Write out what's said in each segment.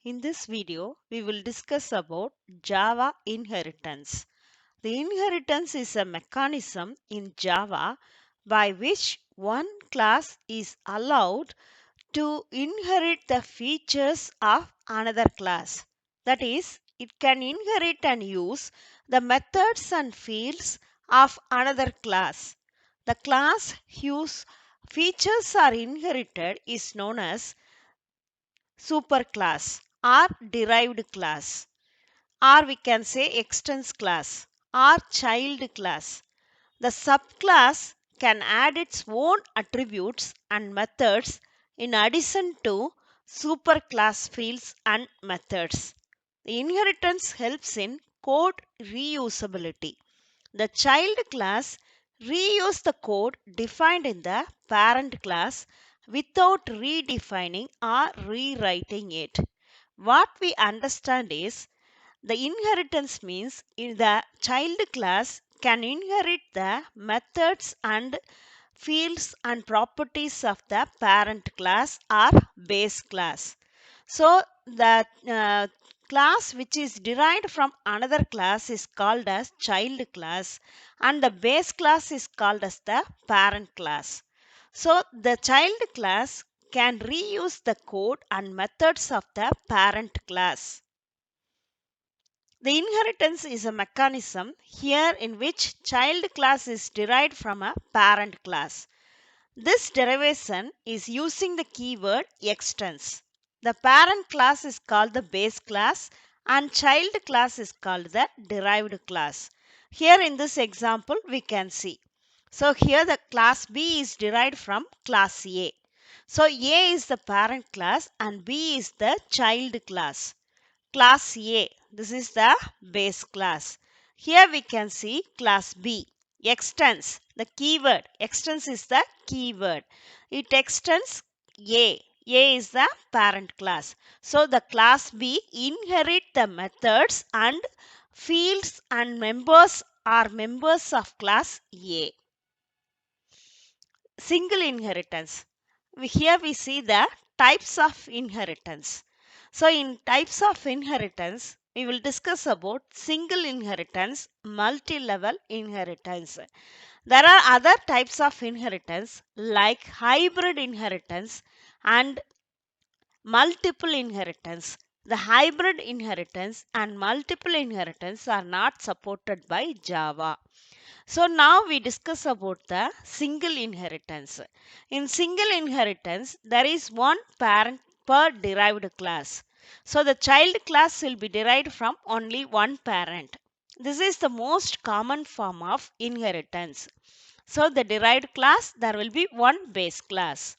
In this video, we will discuss about Java inheritance. The inheritance is a mechanism in Java by which one class is allowed to inherit the features of another class. That is, it can inherit and use the methods and fields of another class. The class whose features are inherited is known as superclass or derived class, or we can say extends class or child class. The subclass can add its own attributes and methods in addition to superclass fields and methods. The inheritance helps in code reusability. The child class reuse the code defined in the parent class without redefining or rewriting it. What we understand is the inheritance means in the child class can inherit the methods and fields and properties of the parent class or base class. So the class which is derived from another class is called as child class and the base class is called as the parent class. So the child class can reuse the code and methods of the parent class. The inheritance is a mechanism here in which child class is derived from a parent class. This derivation is using the keyword extends. The parent class is called the base class and child class is called the derived class. Here in this example we can see. So here the class B is derived from class A. So A is the parent class and B is the child class. Class A, this is the base class. Here we can see class B extends. The keyword extends is the keyword. It extends A. A is the parent class. So the class B inherit the methods and fields and members are members of class A. Single inheritance. Here we see the types of inheritance. So in types of inheritance, we will discuss about single inheritance, multi-level inheritance. There are other types of inheritance like hybrid inheritance and multiple inheritance. The hybrid inheritance and multiple inheritance are not supported by Java. So now we discuss about the single inheritance. In single inheritance, there is one parent per derived class. So the child class will be derived from only one parent. This is the most common form of inheritance. So the derived class, there will be one base class.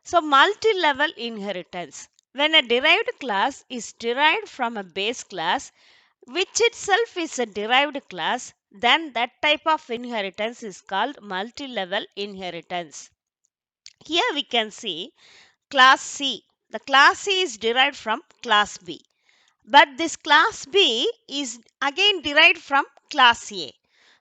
So multi-level inheritance. When a derived class is derived from a base class, which itself is a derived class, then that type of inheritance is called multi-level inheritance. Here we can see class C. The class C is derived from class B. But this class B is again derived from class A.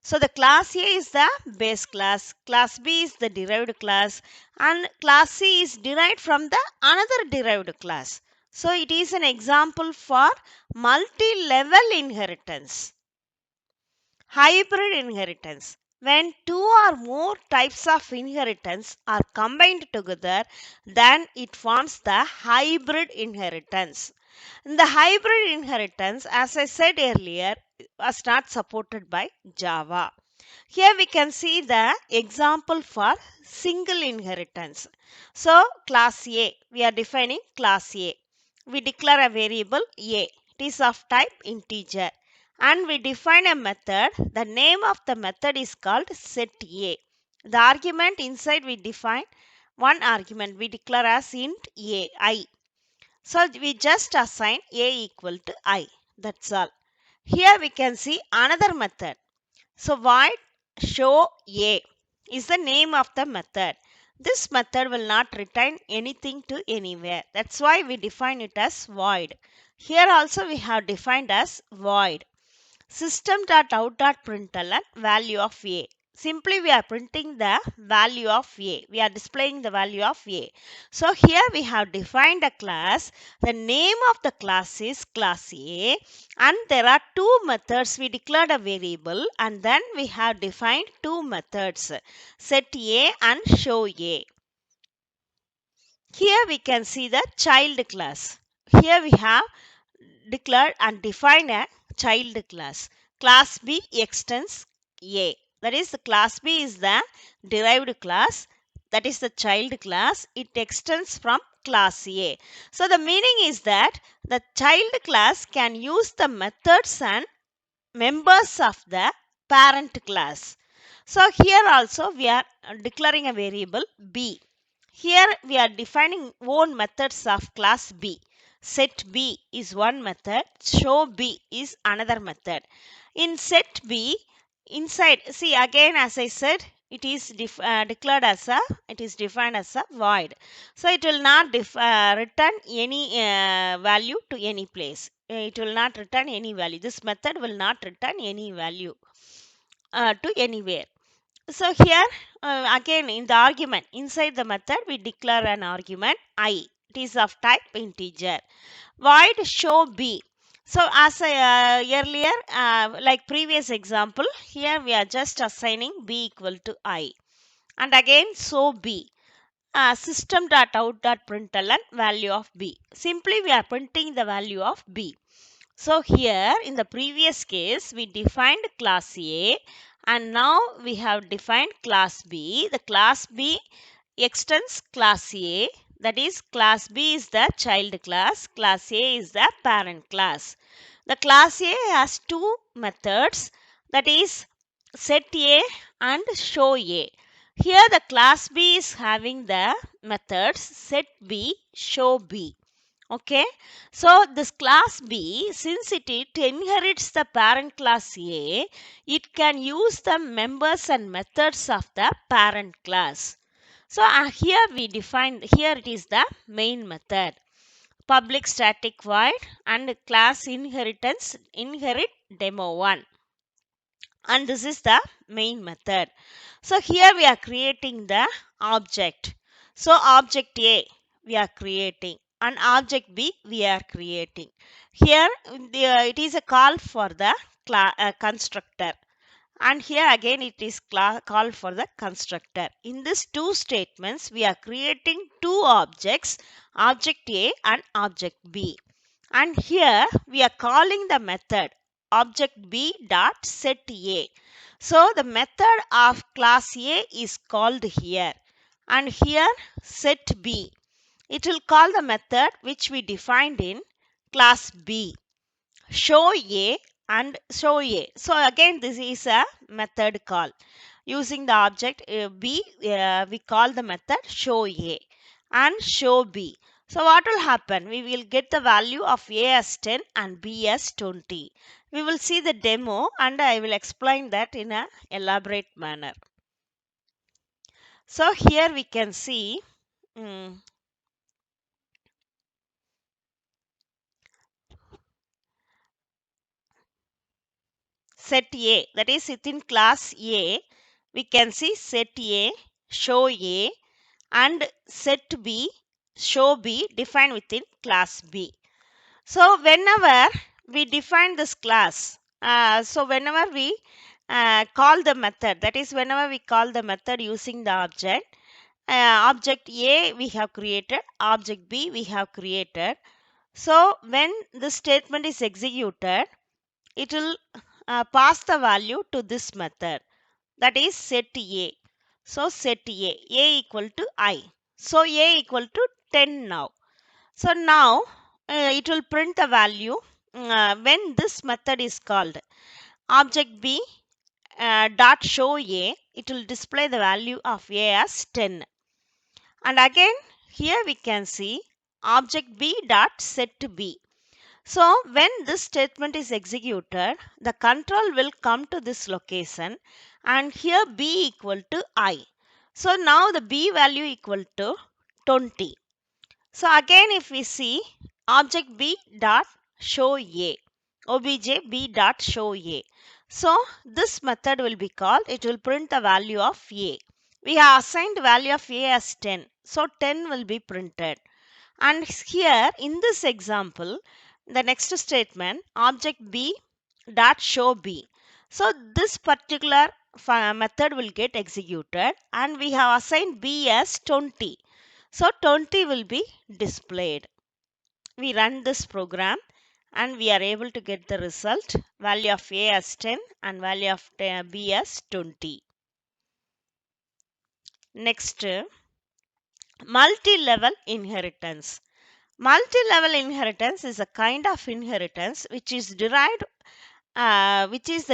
So the class A is the base class B is the derived class, and class C is derived from the another derived class. So it is an example for multi-level inheritance. Hybrid inheritance. When two or more types of inheritance are combined together, then it forms the hybrid inheritance. In the hybrid inheritance, as I said earlier, was not supported by Java. Here we can see the example for single inheritance. So class A, we are defining class A. We declare a variable A. It is of type integer. And we define a method. The name of the method is called set A. The argument inside we define one argument. We declare as int A, I. So we just assign A equal to I. That's all. Here we can see another method. So void show A is the name of the method. This method will not return anything to anywhere. That's why we define it as void. Here also we have defined as void. System.out.println value of A. Simply we are printing the value of A. We are displaying the value of A. So here we have defined a class. The name of the class is class A, and there are two methods. We declared a variable and then we have defined two methods, set A and show A. Here we can see the child class. Here we have declared and defined a child class. Class B extends A. That is, the class B is the derived class. That is the child class. It extends from class A. So the meaning is that the child class can use the methods and members of the parent class. So here also we are declaring a variable B. Here we are defining own methods of class B. Set B is one method, show B is another method. In set B, inside, see again as I said, it is declared as a, it is defined as a void. So it will not return any value to any place. It will not return any value. This method will not return any value to anywhere. So here again in the argument, inside the method we declare an argument I. It is of type integer. Void show B. So as I earlier, like previous example, here we are just assigning B equal to I. And again show B. System.out.println value of B. Simply we are printing the value of B. So here in the previous case we defined class A and now we have defined class B. The class B extends class A, that is class B is the child class, class A is the parent class. The class A has two methods, that is set A and show A. Here the class B is having the methods set B, show B. Okay, so this class B, since it inherits the parent class A, it can use the members and methods of the parent class. So here we define, here it is the main method. Public static void and class inheritance inherit demo1. And this is the main method. So here we are creating the object. So object A we are creating and object B we are creating. Here it is a call for the constructor, and here again it is call for the constructor. In these two statements we are creating two objects, object A and object B, and here we are calling the method object B dot set A. So the method of class A is called here, and here set B. It will call the method which we defined in class B. Show A and show A. So again this is a method call. Using the object B, we call the method show A and show B. So what will happen? We will get the value of A as 10 and B as 20. We will see the demo and I will explain that in an elaborate manner. So here we can see set A, that is within class A, we can see set A, show A and set B, show B defined within class B. So whenever we define this class, so whenever we call the method, that is whenever we call the method using the object, object A we have created, object B we have created. So when this statement is executed, it will pass the value to this method, that is set A. So set A equal to I. So A equal to 10 now. So now it will print the value when this method is called. Object B dot show A, it will display the value of A as 10. And again here we can see object B dot set B. So when this statement is executed, the control will come to this location and here B equal to I. So now the B value equal to 20. So again if we see object B dot show A, obj B dot show A. So this method will be called, it will print the value of A. We have assigned value of A as 10. So 10 will be printed. And here in this example, the next statement, object B dot show B. So this particular method will get executed and we have assigned B as 20. So 20 will be displayed. We run this program and we are able to get the result, value of A as 10 and value of B as 20. Next, multi-level inheritance. Multi-level inheritance is a kind of inheritance which is the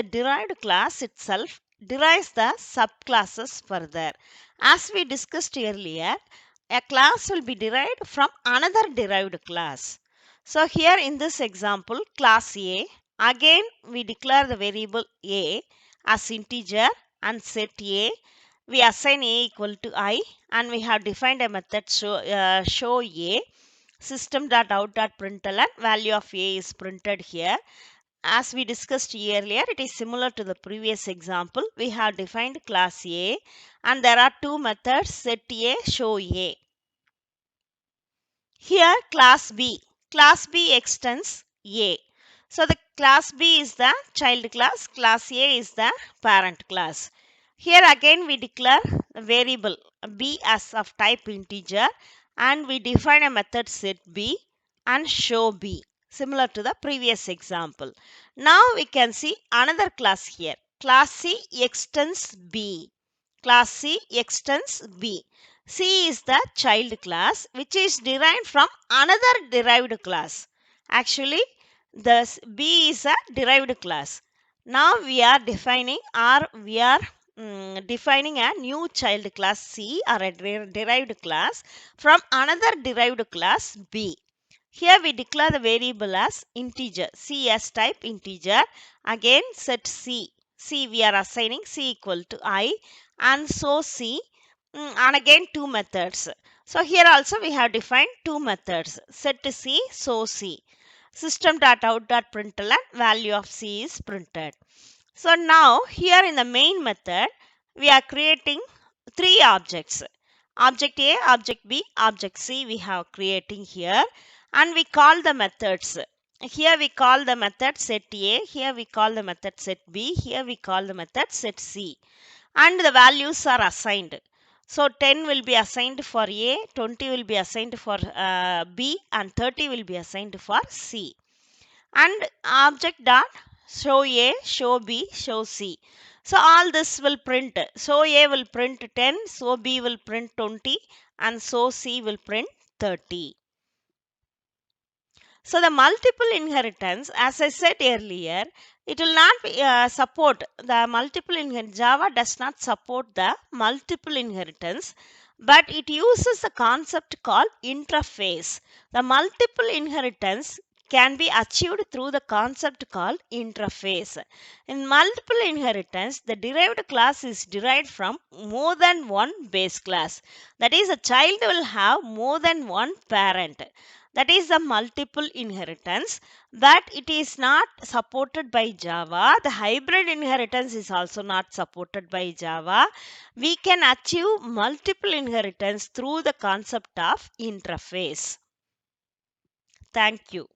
derived class itself derives the subclasses further. As we discussed earlier, a class will be derived from another derived class. So here in this example, class A, again we declare the variable A as integer and set A. We assign A equal to I and we have defined a method show A. System.out.println, value of A is printed here. As we discussed earlier, it is similar to the previous example. We have defined class A and there are two methods, set A, show A. Here class B extends A. So the class B is the child class A is the parent class. Here again we declare the variable B as of type integer and we define a method set B and show B, similar to the previous example. Now we can see another class here. Class C extends B. Class C extends B. C is the child class which is derived from another derived class. Actually, the B is a derived class. Now we are defining defining a new child class C or a derived class from another derived class B. Here we declare the variable as integer, C as type integer. Again set C. C we are assigning C equal to I and so C and again two methods. So here also we have defined two methods, set C, so C. System.out.println, value of C is printed. So now here in the main method we are creating three objects. Object A, object B, object C we have creating here and we call the methods. Here we call the method set A, here we call the method set B, here we call the method set C and the values are assigned. So 10 will be assigned for A, 20 will be assigned for B and 30 will be assigned for C. And object dot show A, show B, show C. So all this will print. So A will print 10, so B will print 20 and so C will print 30. So the multiple inheritance, as I said earlier, it will not support the multiple inheritance. Java does not support the multiple inheritance, but it uses a concept called interface. The multiple inheritance can be achieved through the concept called interface. In multiple inheritance, the derived class is derived from more than one base class. That is, a child will have more than one parent. That is the multiple inheritance, but it is not supported by Java. The hybrid inheritance is also not supported by Java. We can achieve multiple inheritance through the concept of interface. Thank you.